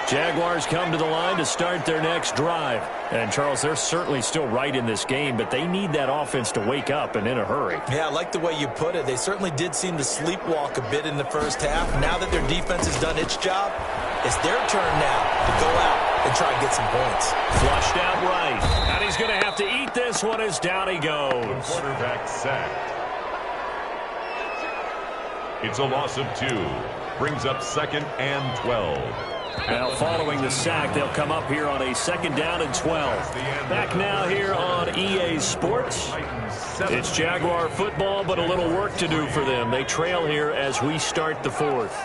Jaguars come to the line to start their next drive. And, Charles, they're certainly still right in this game, but they need that offense to wake up and in a hurry. Yeah, I like the way you put it. They certainly did seem to sleepwalk a bit in the first half. Now that their defense has done its job, it's their turn now to go out and try and get some points. Flushed out right. And he's going to have to eat this one as down he goes. The quarterback sacked. It's a loss of 2. Brings up 2nd and 12. Now, following the sack, they'll come up here on a 2nd down and 12. Back now here on EA Sports. It's Jaguar football, but a little work to do for them. They trail here as we start the 4th.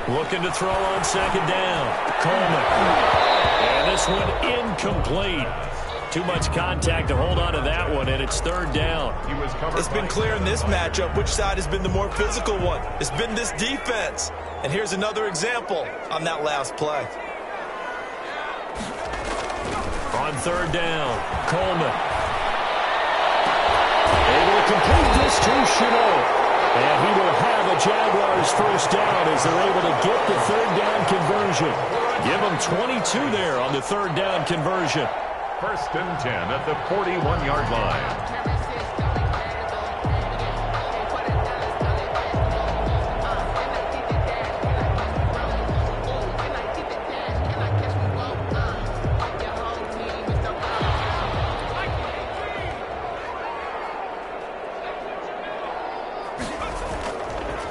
Looking to throw on 2nd down. Coleman. And this one incomplete. Too much contact to hold on to that one, and it's 3rd down. It's been clear in this matchup which side has been the more physical one. It's been this defense. And here's another example on that last play. On 3rd down, Coleman. Able to complete this to Chanel. And he will have a Jaguars 1st down as they're able to get the 3rd down conversion. Give them 22 there on the 3rd down conversion. 1st and 10 at the 41-yard line.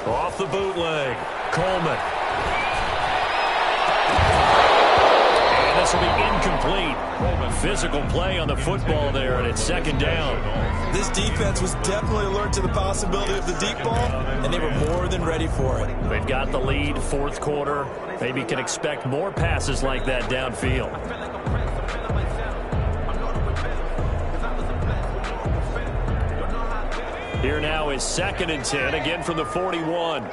Off the bootleg, Coleman. And this will be incomplete. Physical play on the football there, and it's 2nd down. This defense was definitely alert to the possibility of the deep ball, and they were more than ready for it. They've got the lead, 4th quarter. Maybe can expect more passes like that downfield. Here now is 2nd and 10, again from the 41.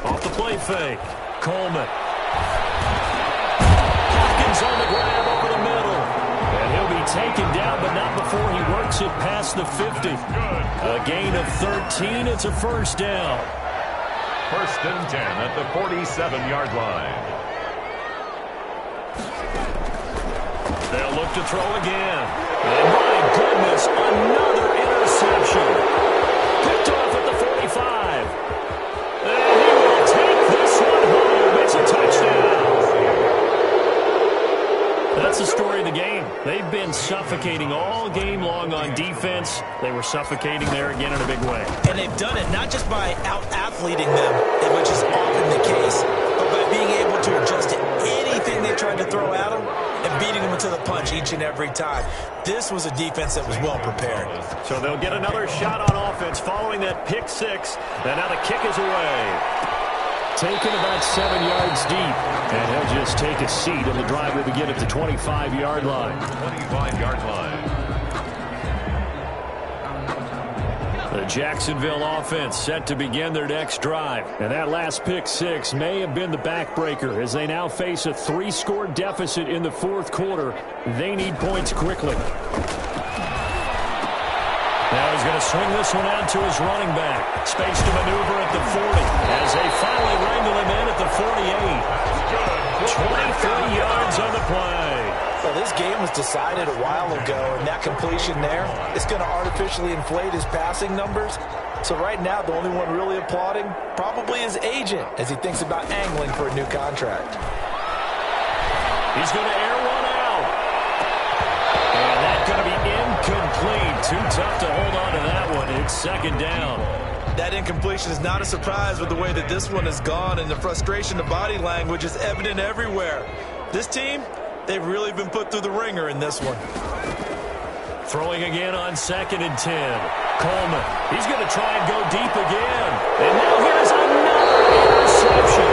Off the play fake, Coleman. Hopkins on the grab over the middle. And he'll be taken down, but not before he works it past the 50. A gain of 13, it's a 1st down. 1st and 10 at the 47-yard line. They'll look to throw again. And my goodness, another interception. Picked off at the 45. And he will take this one home. It's a touchdown. That's the story of the game. They've been suffocating all game long on defense. They were suffocating there again in a big way. And they've done it not just by out-athleting them, which is often the case, but by being able to adjust to anything they tried to throw at them and beating them to the punch each and every time. This was a defense that was well prepared. So they'll get another shot on offense following that pick 6. And now the kick is away. Taken about 7 yards deep. And he'll just take a seat, and the drive will begin at the 25-yard line. 25-yard line. The Jacksonville offense set to begin their next drive. And that last pick 6 may have been the backbreaker as they now face a 3-score deficit in the 4th quarter. They need points quickly. Now he's going to swing this one out to his running back. Space to maneuver at the 40 as they finally wrangle him in at the 48. 23 yards on the play. Well, this game was decided a while ago, and that completion there is going to artificially inflate his passing numbers. So right now, the only one really applauding probably his agent as he thinks about angling for a new contract. He's going to air one out. And that's going to be incomplete. Too tough to hold on to that one. It's 2nd down. That incompletion is not a surprise with the way that this one has gone, and the frustration, the body language is evident everywhere. This team, they've really been put through the ringer in this one. Throwing again on 2nd and 10. Coleman, he's going to try and go deep again. And now here's another interception.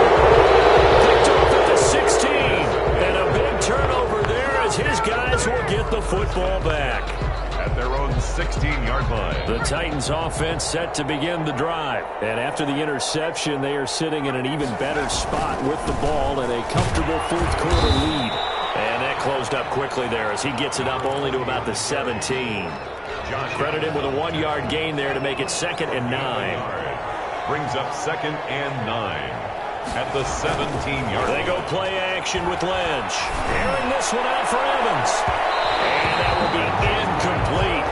Picked off at the 16. And a big turnover there as his guys will get the football back. At their own 16-yard line. The Titans offense set to begin the drive. And after the interception, they are sitting in an even better spot with the ball and a comfortable 4th quarter lead. And that closed up quickly there as he gets it up only to about the 17. Credit him with a 1-yard gain there to make it 2nd and 9. Brings up 2nd and 9 at the 17-yard line. They go play action with Lynch. Airing this one out for Evans. And that will be incomplete.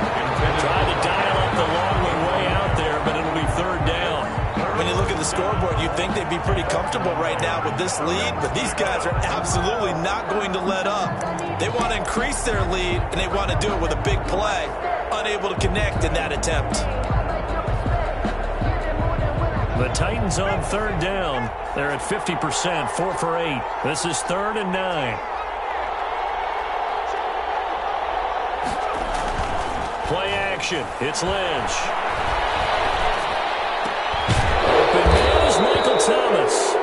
Trying to dial up the long way out there, but it'll be 3rd down. When you look at the scoreboard, you'd think they'd be pretty comfortable right now with this lead, but these guys are absolutely not going to let up. They want to increase their lead, and they want to do it with a big play. Unable to connect in that attempt. The Titans on 3rd down. They're at 50%, 4 for 8. This is 3rd and 9. Play action. It's Lynch. Open man is Michael Thomas.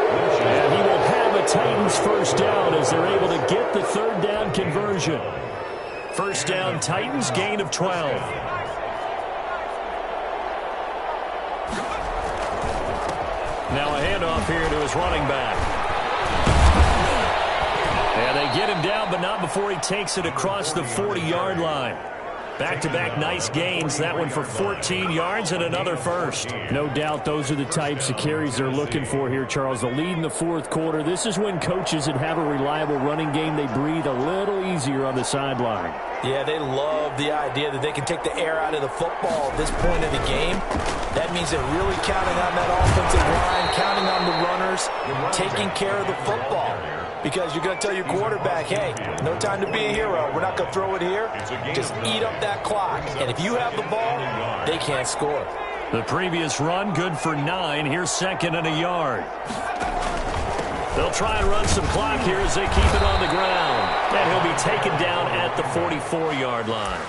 And he will have a Titans 1st down as they're able to get the 3rd down conversion. 1st down, Titans, gain of 12. Now a handoff here to his running back. And they get him down, but not before he takes it across the 40-yard line. Back-to-back nice gains. That one for 14 yards and another first. No doubt those are the types of carries they're looking for here, Charles. The lead in the 4th quarter. This is when coaches that have a reliable running game, they breathe a little easier on the sideline. Yeah, they love the idea that they can take the air out of the football at this point of the game. That means they're really counting on that offensive line, counting on the runners, taking care of the football. Because you're going to tell your quarterback, hey, no time to be a hero. We're not going to throw it here. Just eat up that clock. And if you have the ball, they can't score. The previous run, good for 9. Here's 2nd and a yard. They'll try and run some clock here as they keep it on the ground. And he'll be taken down at the 44-yard line.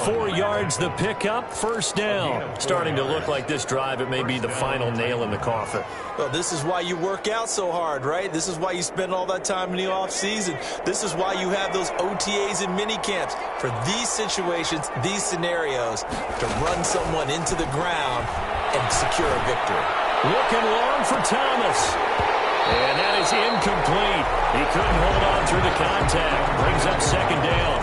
4 yards the pickup, 1st down. Starting to look like this drive, it may be the final nail in the coffin. Well, this is why you work out so hard, right? This is why you spend all that time in the offseason. This is why you have those OTAs and mini camps. For these situations, these scenarios, to run someone into the ground and secure a victory. Looking long for Thomas. And that is incomplete. He couldn't hold on through the contact. Brings up 2nd down.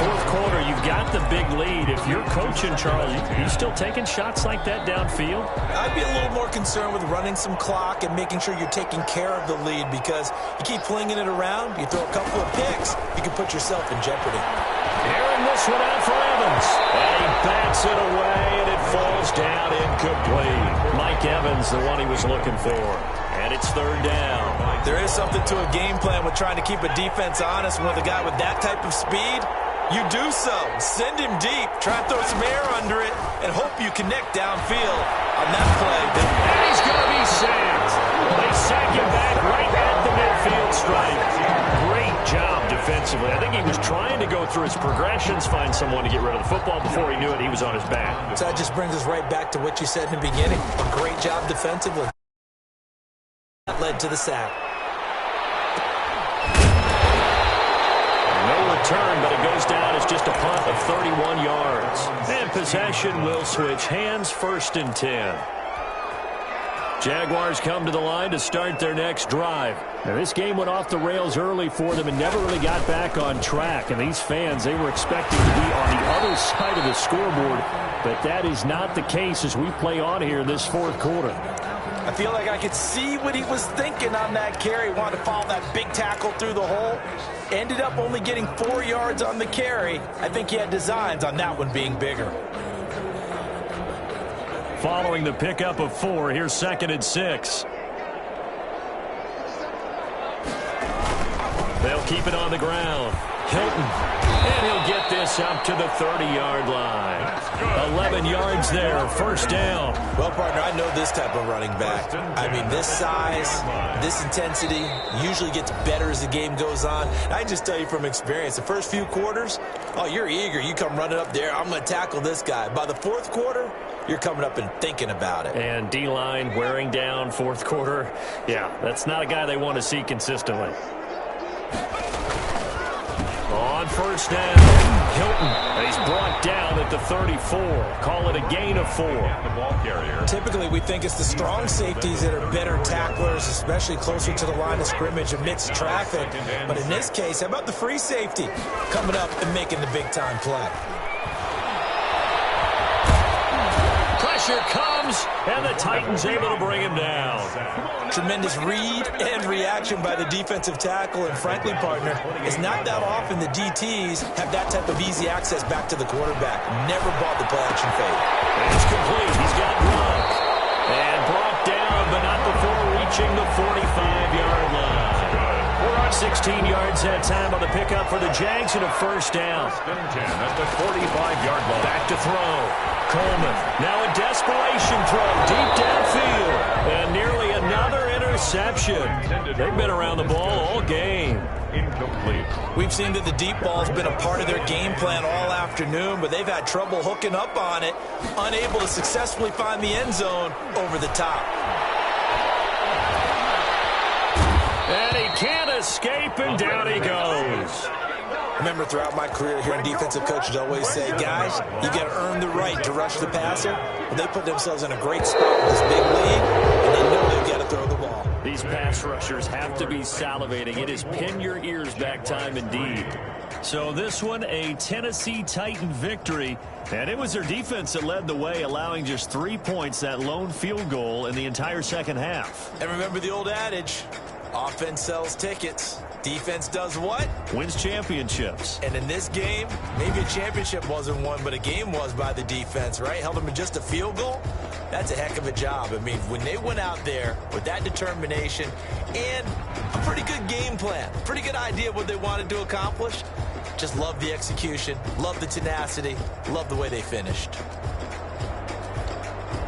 4th quarter, you've got the big lead. If you're coaching, Charles, you still taking shots like that downfield? I'd be a little more concerned with running some clock and making sure you're taking care of the lead, because you keep flinging it around, you throw a couple of picks, you can put yourself in jeopardy. Airing this one out for Evans. And he bats it away, and it falls down incomplete. Mike Evans, the one he was looking for. And it's 3rd down. There is something to a game plan with trying to keep a defense honest. With a guy with that type of speed, you do so. Send him deep. Try and throw some air under it and hope you connect downfield on that play. And he's going to be sacked. They sack him back right at the midfield stripe. Great job defensively. I think he was trying to go through his progressions, find someone to get rid of the football. Before he knew it, he was on his back. So that just brings us right back to what you said in the beginning. A great job defensively. That led to the sack. No return, but it goes down as just a punt of 31 yards. And possession will switch hands, 1st and 10. Jaguars come to the line to start their next drive. Now, this game went off the rails early for them and never really got back on track. And these fans, they were expecting to be on the other side of the scoreboard. But that is not the case as we play on here in this 4th quarter. I feel like I could see what he was thinking on that carry. Wanted to follow that big tackle through the hole. Ended up only getting 4 yards on the carry. I think he had designs on that one being bigger. Following the pickup of 4, here's 2nd and 6. They'll keep it on the ground. Hilton. And he'll get this up to the 30-yard line. 11 yards there, 1st down. Well, partner, I know this type of running back. I mean, this size, this intensity usually gets better as the game goes on. I just tell you from experience, the first few quarters, oh, you're eager. You come running up there, I'm going to tackle this guy. By the 4th quarter, you're coming up and thinking about it. And D-line wearing down 4th quarter. Yeah, that's not a guy they want to see consistently. On 1st down, Hilton. He's brought down at the 34. Call it a gain of 4. The ball carrier. Typically, we think it's the strong safeties that are better tacklers, especially closer to the line of scrimmage amidst traffic. But in this case, how about the free safety coming up and making the big-time play? pressure comes, and the Titans able to bring him down. Tremendous read and reaction by the defensive tackle, and frankly, partner, it's not that often the DTs have that type of easy access back to the quarterback. Never bought the play-action fade. It's complete. He's got Gronk. And brought down, but not before reaching the 45-yard line. We're on 16 yards that time on the pickup for the Jags and a first down. Spin 10 at the 45-yard line. Back to throw. Coleman. Now a desperation throw deep downfield. And nearly another interception. They've been around the ball all game. Incomplete. We've seen that the deep ball's been a part of their game plan all afternoon, but they've had trouble hooking up on it, unable to successfully find the end zone over the top. And he can't escape, and down he goes. Remember, throughout my career, hearing defensive coaches always say, guys, you got to earn the right to rush the passer. But they put themselves in a great spot with this big lead, and they know they've got to throw the ball. These pass rushers have to be salivating. It is pin your ears back time indeed. So this one, a Tennessee Titan victory. And it was their defense that led the way, allowing just 3 points, that lone field goal in the entire second half. And remember the old adage, offense sells tickets. Defense does what? Wins championships. And in this game, maybe a championship wasn't won, but a game was by the defense, right? Held them in just a field goal. That's a heck of a job. I mean, when they went out there with that determination and a pretty good game plan, pretty good idea of what they wanted to accomplish, just love the execution, love the tenacity, love the way they finished.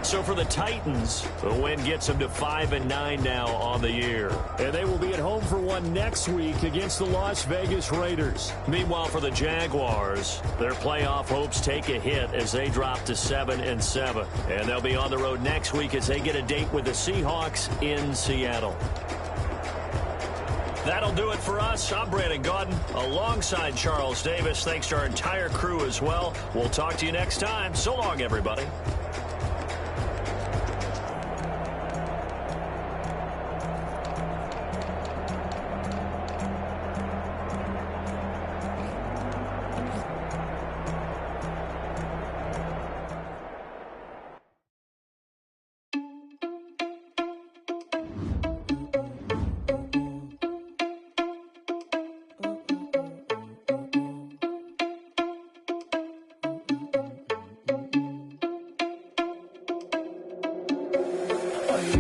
So for the Titans, the win gets them to 5-9 now on the year. And they will be at home for one next week against the Las Vegas Raiders. Meanwhile, for the Jaguars, their playoff hopes take a hit as they drop to 7-7. And they'll be on the road next week as they get a date with the Seahawks in Seattle. That'll do it for us. I'm Brandon Gaudin alongside Charles Davis. Thanks to our entire crew as well. We'll talk to you next time. So long, everybody.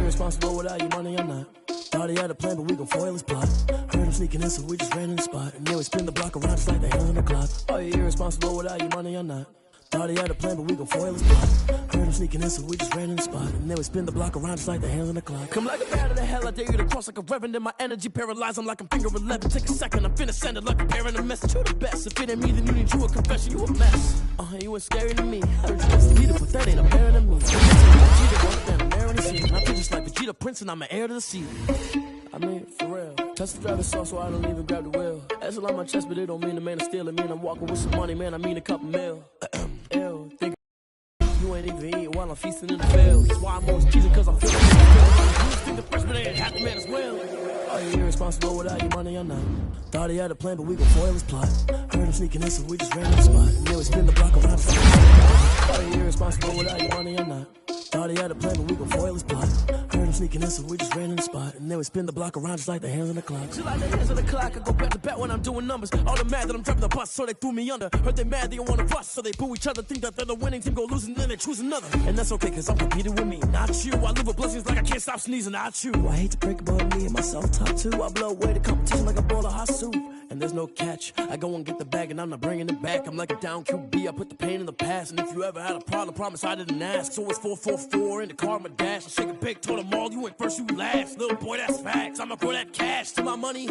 Responsible without your money, I'm not. Thought he had a plan, but we gon' foil his plot. Heard him sneaking in, so we just ran in the spot. And then we spin the block around just like the hands on the clock. Oh, you're irresponsible without your money, I'm not. Thought he had a plan, but we gon' foil his plot. Heard him sneaking in, so we just ran in the spot. And then we spin the block around just like the hands on the clock. Come like a bat of the hell, I dare you to cross like a reverend. In my energy paralyzed, I'm like I'm finger 11. Take a second, I'm finna send it like a parent a message. You the best, if it ain't me, then you need you a confession. You a mess. You ain't scary to me. Heard you just leader, but that ain't a parent to me. I feel just like Vegeta Prince and I'm an heir to the sea. I mean, for real. Touch the driver's sauce, so I don't even grab the wheel. That's a lot on my chest, but it don't mean the man is stealing. Mean I'm walking with some money, man. I mean a couple mil. Ew, think you ain't even eating while I'm feasting in the field. That's why I'm always teasing, cause I'm feeling it. You think the freshman ain't half the man as well. Oh, you're irresponsible without your money, I'm not. Thought he had a plan, but we gon' foil his plot. Heard him sneaking in, so we just ran in the spot. And then we spin the block around. Oh, you're irresponsible without your money, I'm not. Thought he had a plan, but we gon' foil his plot. Heard him sneaking in, so we just ran in the spot. And then we spin the block around just like the hands on the clock. Just like the hands on the clock, I go back to back when I'm doing numbers. All the mad that I'm driving the bus, so they threw me under. Heard they mad, they don't wanna bust, so they boo each other. Think that they're the winning team, go losing, then they choose another. And that's okay, cause I'm competing with me, not you. I live with blessings like I can't stop sneezing, not you. I hate to break about me and my self-talk too. I blow away the competition like a bowl of hot soup. And there's no catch. I go and get the bag and I'm not bringing it back. I'm like a down QB, I put the pain in the past. And if you ever had a problem, promise I didn't ask. So it's 444 in the car, my dash. I shake a big, told them all, you ain't first, you last. Little boy, that's facts. I'ma grow that cash to my money.